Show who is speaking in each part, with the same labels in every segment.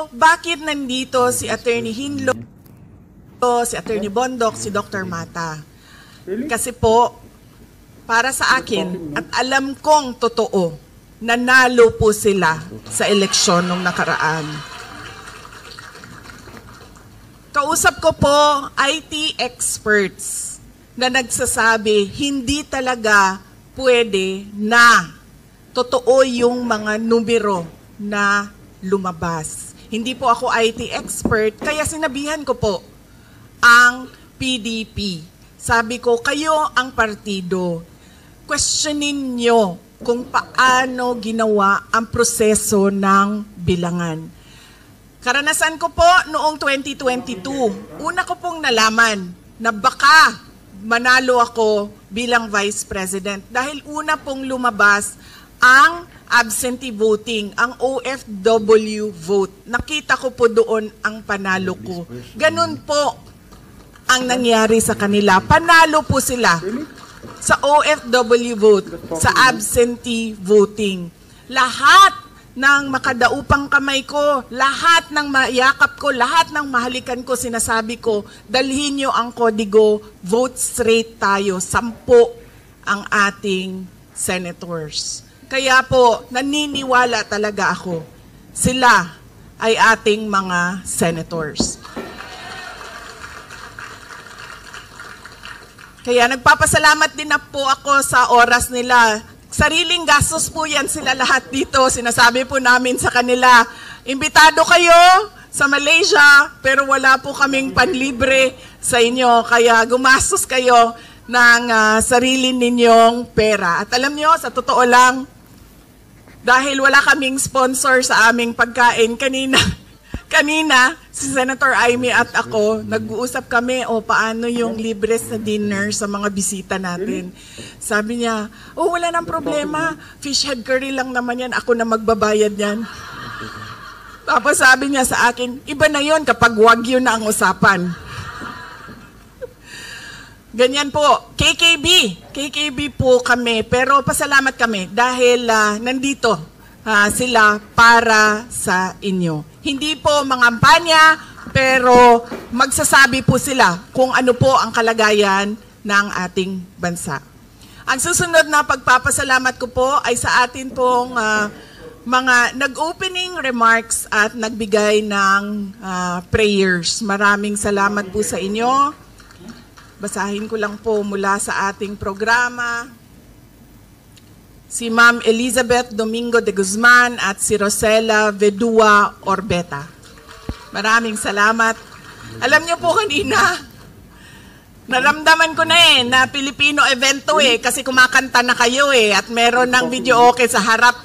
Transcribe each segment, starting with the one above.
Speaker 1: bakit nandito si Attorney Hinlo, si Attorney Bondok, si Dr. Mata? Kasi po, para sa akin, at alam kong totoo, nanalo po sila sa eleksyon nung nakaraan. Kausap ko po IT experts na nagsasabi hindi talaga pwede na totoo yung mga numero na lumabas. Hindi po ako IT expert, kaya sinabihan ko po ang PDP. Sabi ko, kayo ang partido. Questionin nyo kung paano ginawa ang proseso ng bilangan. Karanasan ko po noong 2022, una ko pong nalaman na baka manalo ako bilang Vice President dahil una pong lumabas ang absentee voting, ang OFW vote. Nakita ko po doon ang panalo ko. Ganun po ang nangyari sa kanila. Panalo po sila sa OFW vote, sa absentee voting. Lahat ng makadaupang kamay ko, lahat ng mayakap ko, lahat ng mahalikan ko, sinasabi ko, dalhin nyo ang kodigo, vote straight tayo, 10 ang ating senators. Kaya po, naniniwala talaga ako, sila ay ating mga senators. Kaya nagpapasalamat din na po ako sa oras nila. Sariling gastos po yan sila lahat dito. Sinasabi po namin sa kanila, imbitado kayo sa Malaysia, pero wala po kaming panlibre sa inyo. Kaya gumastos kayo ng sarili ninyong pera. At alam nyo, sa totoo lang, dahil wala kaming sponsor sa aming pagkain, kanina si Senator Amy at ako, nag-uusap kami o paano yung libre sa dinner sa mga bisita natin. Sabi niya, oh wala nang problema, fish head curry lang naman yan, ako na magbabayad yan. Tapos sabi niya sa akin, iba na yon kapag wagyu na ang usapan. Ganyan po, KKB po kami, pero pasalamat kami dahil nandito sila para sa inyo. Hindi po mangampanya, pero magsasabi po sila kung ano po ang kalagayan ng ating bansa. Ang susunod na pagpapasalamat ko po ay sa atin pong mga nag-opening remarks at nagbigay ng prayers. Maraming salamat po sa inyo. Basahin ko lang po mula sa ating programa. Si Ma'am Elizabeth Domingo de Guzman at si Rosela Vedua Orbeta. Maraming salamat. Alam niyo po kanina, naramdaman ko na na Pilipino event to kasi kumakanta na kayo at meron ng video okay sa harap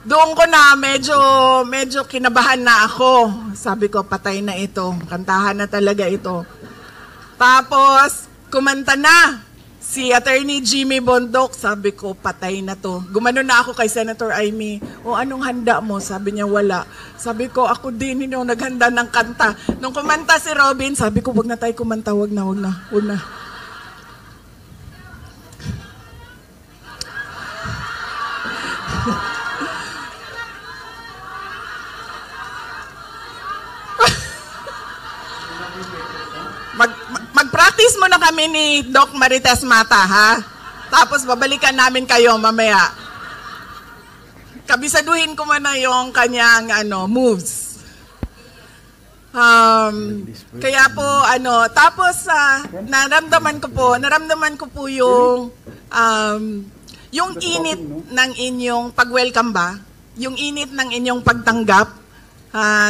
Speaker 1: Doon ko na medyo kinabahan na ako. Sabi ko, patay na ito. Kantahan na talaga ito. Tapos, kumanta na si Attorney Jimmy Bondok. Sabi ko, patay na to. Gumano na ako kay Senator Amy. O anong handa mo? Sabi niya, wala. Sabi ko, ako din yung naghanda ng kanta. Nung kumanta si Robin, sabi ko, wag na tayo kumanta, wag na. Mag-practice mo na kami ni Doc Marites Mata, ha? Tapos babalikan namin kayo mamaya. Kabisaduhin ko muna yung kanyang moves. Kaya po tapos naramdaman ko po yung init ng inyong pag-welcome ba? Yung init ng inyong pagtanggap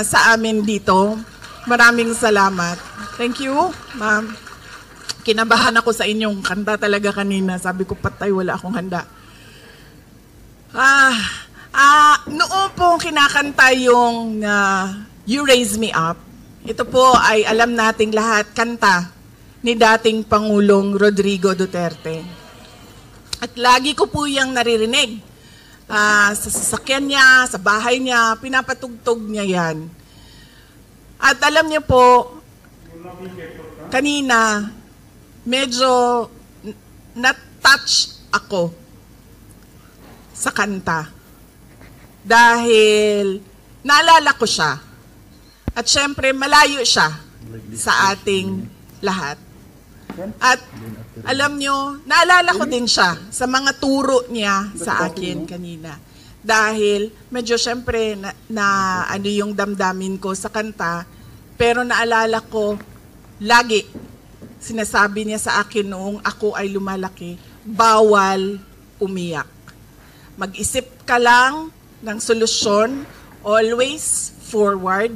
Speaker 1: sa amin dito. Maraming salamat. Thank you, ma'am. Kinabahan ako sa inyong kanta talaga kanina. Sabi ko, patay, wala akong handa. Noon po kinakanta yung You Raise Me Up. Ito po ay alam nating lahat, kanta ni dating Pangulong Rodrigo Duterte. At lagi ko po yung naririnig. Sa sasakyan niya, sa bahay niya, pinapatugtog niya yan. At alam niyo po, kanina, medyo na-touch ako sa kanta. Dahil naalala ko siya. At syempre, malayo siya sa ating lahat. At alam nyo, naalala ko din siya sa mga turo niya sa akin kanina. Dahil medyo syempre na ano yung damdamin ko sa kanta, pero naalala ko lagi sinasabi niya sa akin noong ako ay lumalaki, bawal umiyak. Mag-isip ka lang ng solusyon, always forward,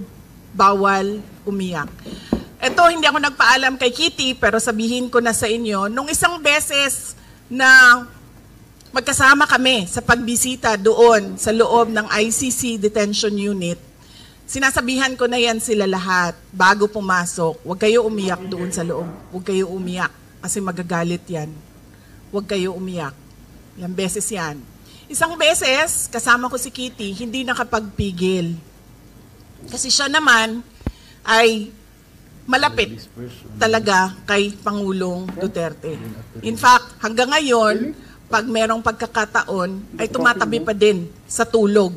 Speaker 1: bawal umiyak. Ito, hindi ako nagpaalam kay Kitty, pero sabihin ko na sa inyo, nung isang beses na magkasama kami sa pagbisita doon sa loob ng ICC Detention Unit, sinasabihan ko na yan sila lahat bago pumasok, huwag kayo umiyak doon sa loob. Huwag kayo umiyak kasi magagalit yan. Huwag kayo umiyak. Yan beses yan. Isang beses, kasama ko si Kitty, hindi nakapagpigil. Kasi siya naman ay malapit talaga kay Pangulong Duterte. In fact, hanggang ngayon, pag merong pagkakataon, ay tumatabi pa din sa tulog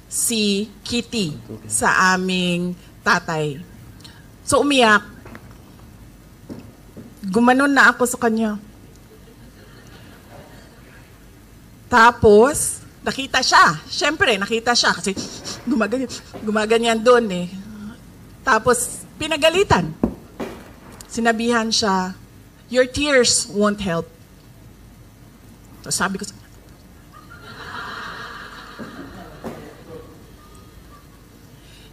Speaker 1: si Kitty sa aming tatay. So umiyak. Gumanon na ako sa kanya. Tapos, nakita siya. Siyempre, nakita siya kasi gumaganyan doon eh. Tapos, pinagalitan. Sinabihan siya, your tears won't help. So, sabi ko sa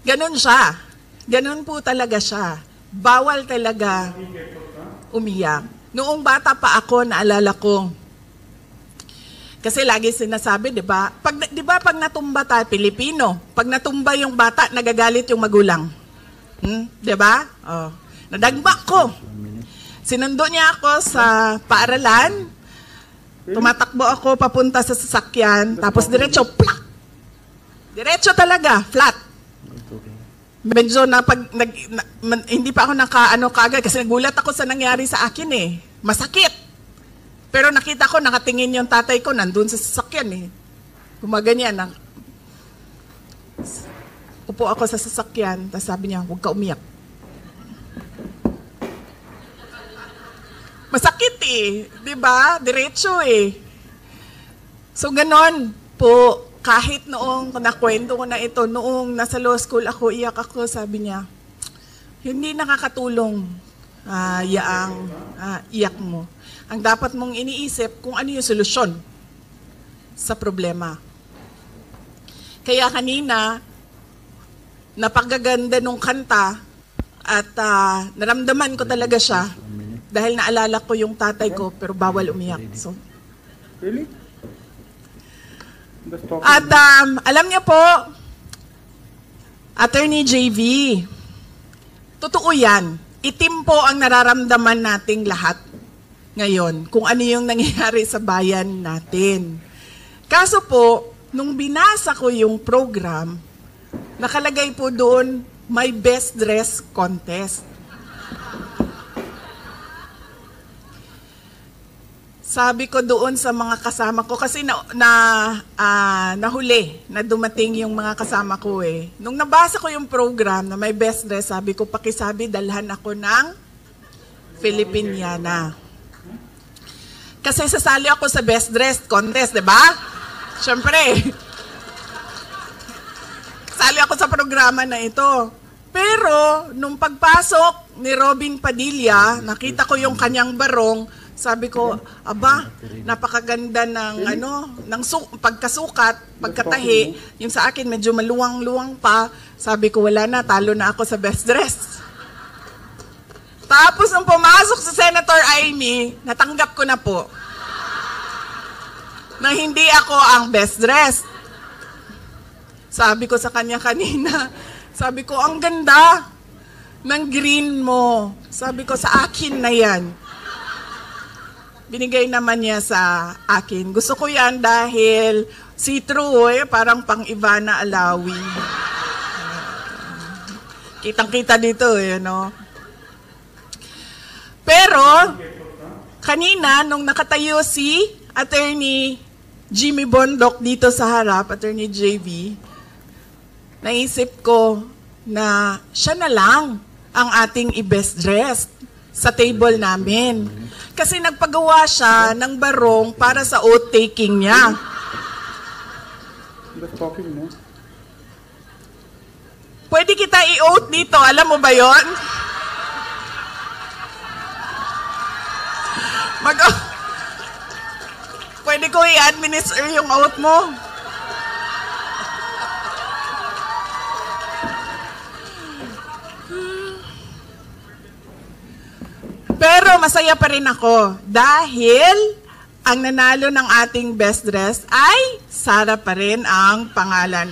Speaker 1: ganon siya. Ganon po talaga siya. Bawal talaga umiyak. Noong bata pa ako, naalala ko, kasi lagi sinasabi, di ba? Pag natumba tayo, Pilipino, pag natumba yung bata, nagagalit yung magulang. Di ba? Oh. Nadagba ko. Sinundo niya ako sa paaralan. Tumatakbo ako papunta sa sasakyan, tapos diretso, plak! Diretso talaga, flat. Medyo hindi pa ako kaagad kasi nagulat ako sa nangyari sa akin eh. Masakit. Pero nakita ko, nakatingin yung tatay ko, nandun sa sasakyan eh. Gumaganyan. Upo ako sa sasakyan, tapos sabi niya, huwag ka umiyak. Masakit eh, di ba? Diretso eh. So ganon po, kahit noong nakwento ko na ito, noong nasa law school ako, iyak ako, sabi niya, hindi nakakatulong yaang iyak mo. Ang dapat mong iniisip kung ano yung solusyon sa problema. Kaya kanina, napagaganda nung kanta at naramdaman ko talaga siya. Dahil naalala ko yung tatay ko, pero bawal umiyak. So,
Speaker 2: really?
Speaker 1: At alam niyo po, Attorney JV, totoo yan. Itim po ang nararamdaman nating lahat ngayon kung ano yung nangyayari sa bayan natin. Kaso po, nung binasa ko yung program, nakalagay po doon, may best dress contest. Sabi ko doon sa mga kasama ko, kasi nahuli na dumating yung mga kasama ko eh. Nung nabasa ko yung program na may best dress, sabi ko, pakisabi, dalhan ako ng Filipiniana. Kasi sasali ako sa best dress contest, di ba? Siyempre. Sali ako sa programa na ito. Pero, nung pagpasok ni Robin Padilla, nakita ko yung kanyang barong, sabi ko, aba, napakaganda ng pagkasukat, pagkatahi. Yung sa akin, medyo maluwang-luwang pa. Sabi ko, wala na, talo na ako sa best dress. Tapos, nung pumasok si Senator Amy, natanggap ko na po na hindi ako ang best dress. Sabi ko sa kanya kanina, sabi ko, ang ganda ng green mo. Sabi ko, sa akin na yan. Binigay naman niya sa akin. Gusto ko yan dahil see-through parang pang Ivana Alawi. Kitang-kita dito no? Pero, kanina, nung nakatayo si Attorney Jimmy Bondoc dito sa harap, Attorney JV, naisip ko na siya na lang ang ating i-best dressed sa table namin. Kasi nagpagawa siya ng barong para sa oath-taking niya. Pwede kita i-oath dito, alam mo ba yon? Pwede ko i-administer yung oath mo. Pero masaya pa rin ako dahil ang nanalo ng ating best dress ay Sara pa rin ang pangalan.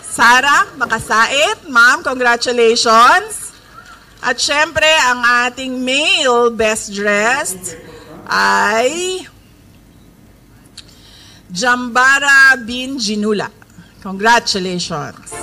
Speaker 1: Sara Makasait, ma'am, congratulations. At syempre, ang ating male best dressed ay Jambara bin Jinula. Congratulations.